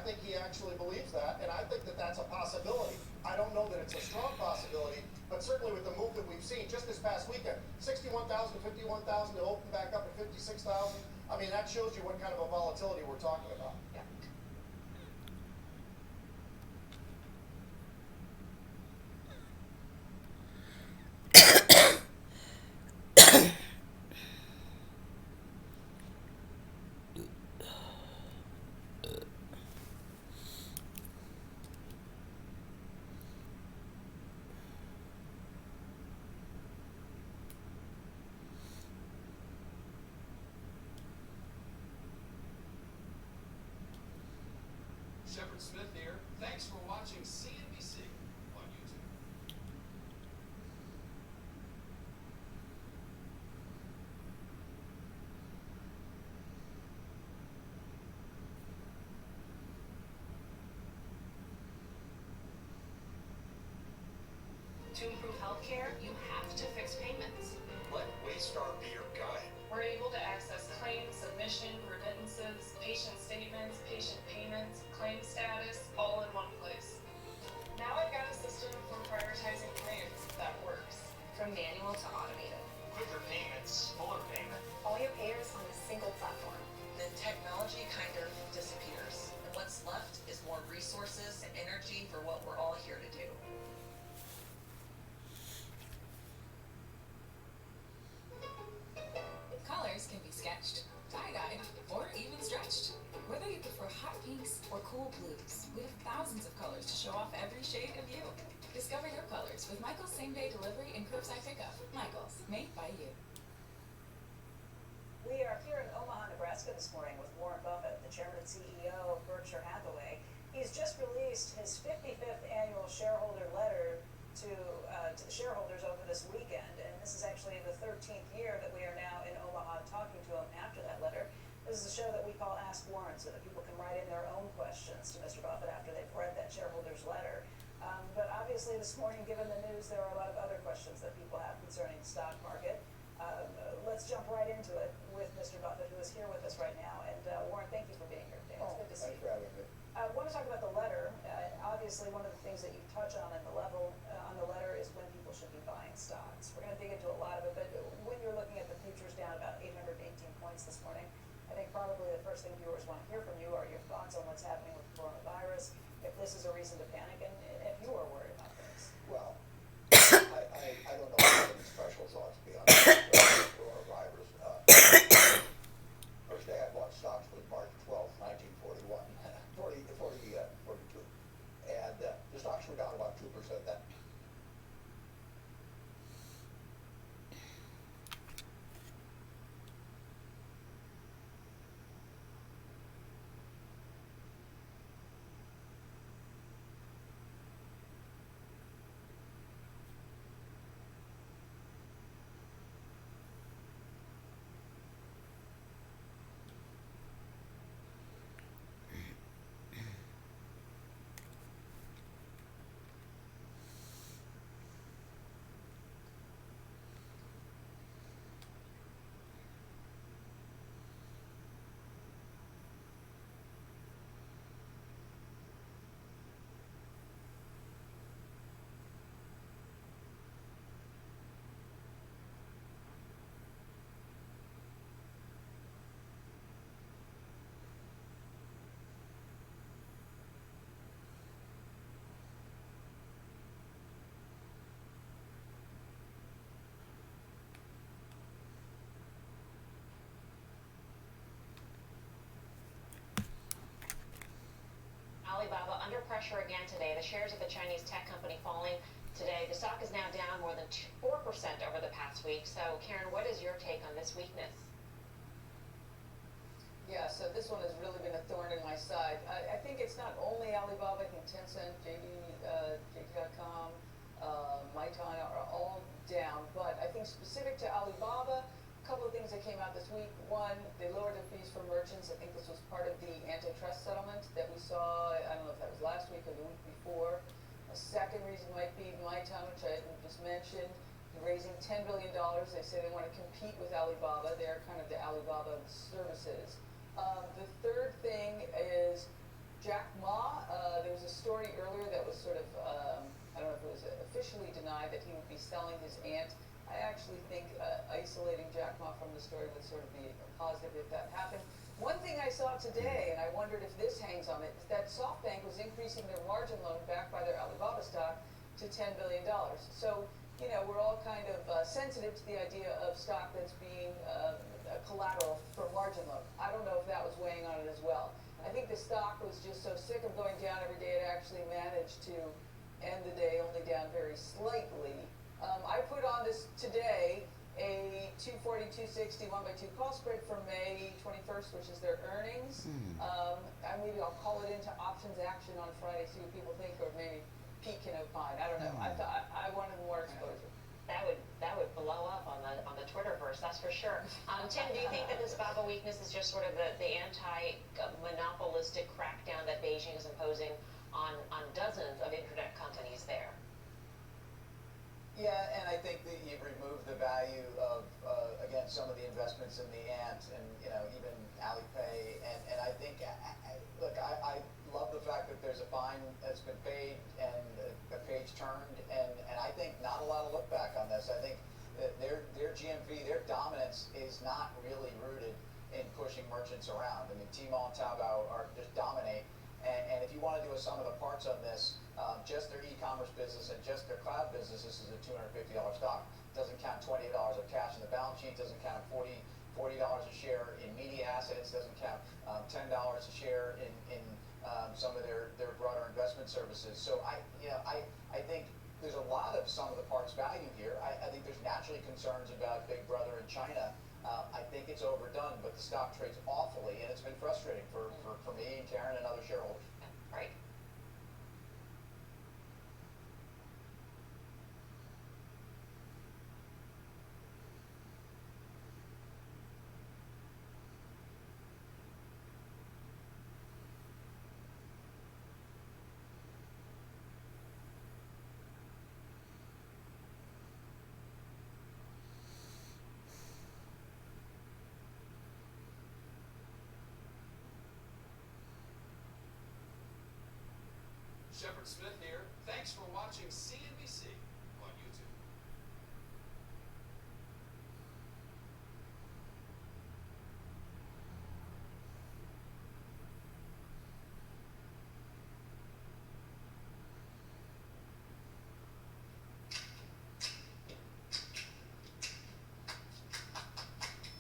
think he actually believes that, and I think that that's a possibility. I don't know that it's a strong possibility, but certainly with the move that we've seen just this past weekend, 61,000 to 51,000 to open back up at 56,000. I mean, that shows you what kind of a volatility we're talking about. Yeah. Shepard Smith here. Thanks for watching CNBC on YouTube. To improve healthcare, you have to fix payments. Let Waystar be your guide. We're able to access claims, submission, remittances, patient statements, patient payments, claim status, all in one place. Now I've got a system for prioritizing claims that works. From manual to automated. Quicker payments, fuller payment. All your payers on a single platform. The technology kind of disappears, and what's left is more resources and energy for what we're all here to do. Colors can be sketched, tie-dyed, or even stretched. Whether you prefer hot pinks or cool blues, we have thousands of colors to show off every shade of you. Discover your colors with Michael's same-day delivery and curbside pickup. Michael's, made by you. We are here in Omaha, Nebraska this morning with Warren Buffett, the chairman and CEO of Berkshire Hathaway. He's just released his 55th annual shareholder letter to the shareholders over this weekend, and this is actually the 13th year that we are now in Omaha talking to him after that letter. This is a show that we call Ask Warren, so that people can write in their own questions to Mr. Buffett after they've read that shareholders letter. But obviously this morning, given the news, there are a lot of other questions that people have concerning the stock market. Let's jump right into it with Mr. Buffett, who is here with us right now. And Warren, thank you for being here today. It's good to see you. Thanks for having me. I want to talk about the letter. Obviously, one of the things that you touch on in the letter is when people should be buying stocks. We're going to dig into a lot of it, but when you're looking at the futures down about 818 points this morning, I think probably the first thing viewers want to hear from you are your thoughts on what's happening with coronavirus, if this is a reason to panic, and if you are worried about this. Well, I don't know if any special thoughts beyond coronavirus. First day I bought stocks was March 12th, 1941, 42. And the stocks were down about 2% then. Alibaba under pressure again today. The shares of the Chinese tech company falling today. The stock is now down more than 4% over the past week. So, Karen, what is your take on this weakness? Yeah, so this one has really been a thorn in my side. I think it's not only Alibaba. I think Tencent, JD.com, Meituan are all down. But I think specific to Alibaba, a couple of things that came out this week. One, they lowered the fees for merchants. I think this was part of the antitrust settlement that we saw. I don't know if that was last week or the week before. A second reason might be Meituan, which I just mentioned, raising $10 billion. They say they want to compete with Alibaba. They're kind of the Alibaba services. The third thing is Jack Ma deny that he would be selling his aunt. I actually think isolating Jack Ma from the story would sort of be a positive if that happened. One thing I saw today, and I wondered if this hangs on it, is that SoftBank was increasing their margin loan backed by their Alibaba stock to $10 billion. So, you know, we're all kind of sensitive to the idea of stock that's being a collateral for margin loan. I don't know if that was weighing on it as well. I think the stock was just so sick of going down every day, it actually managed to end the day only down very slightly. I put on this today a 240, 260, 1x2 call spread for May 21st, which is their earnings. Maybe I'll call it into options action on Friday, see what people think, or maybe Pete can opine. I don't know. I thought I wanted more exposure. That would blow up on the Twitterverse, that's for sure. Tim, do you think that this Baba weakness is just sort of the anti-monopolistic crackdown that Beijing is imposing on dozens of internet companies there? Yeah, and I think that you remove the value of, again, some of the investments in the ant and, you know, even Alipay. And I think, look, I love the fact that there's a fine that's been paid and a page turned. And I think not a lot of look back on this. I think that their GMV, their dominance is not really rooted in pushing merchants around. I mean, Tmall and Taobao are just dominate. And if you want to do a sum of the parts on this, just their e-commerce business and just their cloud business, this is a $250 stock. Doesn't count $28 of cash in the balance sheet, doesn't count $40 a share in media assets, doesn't count $10 a share in some of their broader investment services. So I think there's a lot of sum of the parts value here. I think there's naturally concerns about Big Brother in China. I think it's overdone, but the stock trades awfully, and it's been frustrating for me and Karen and other shareholders. Right. Shepard Smith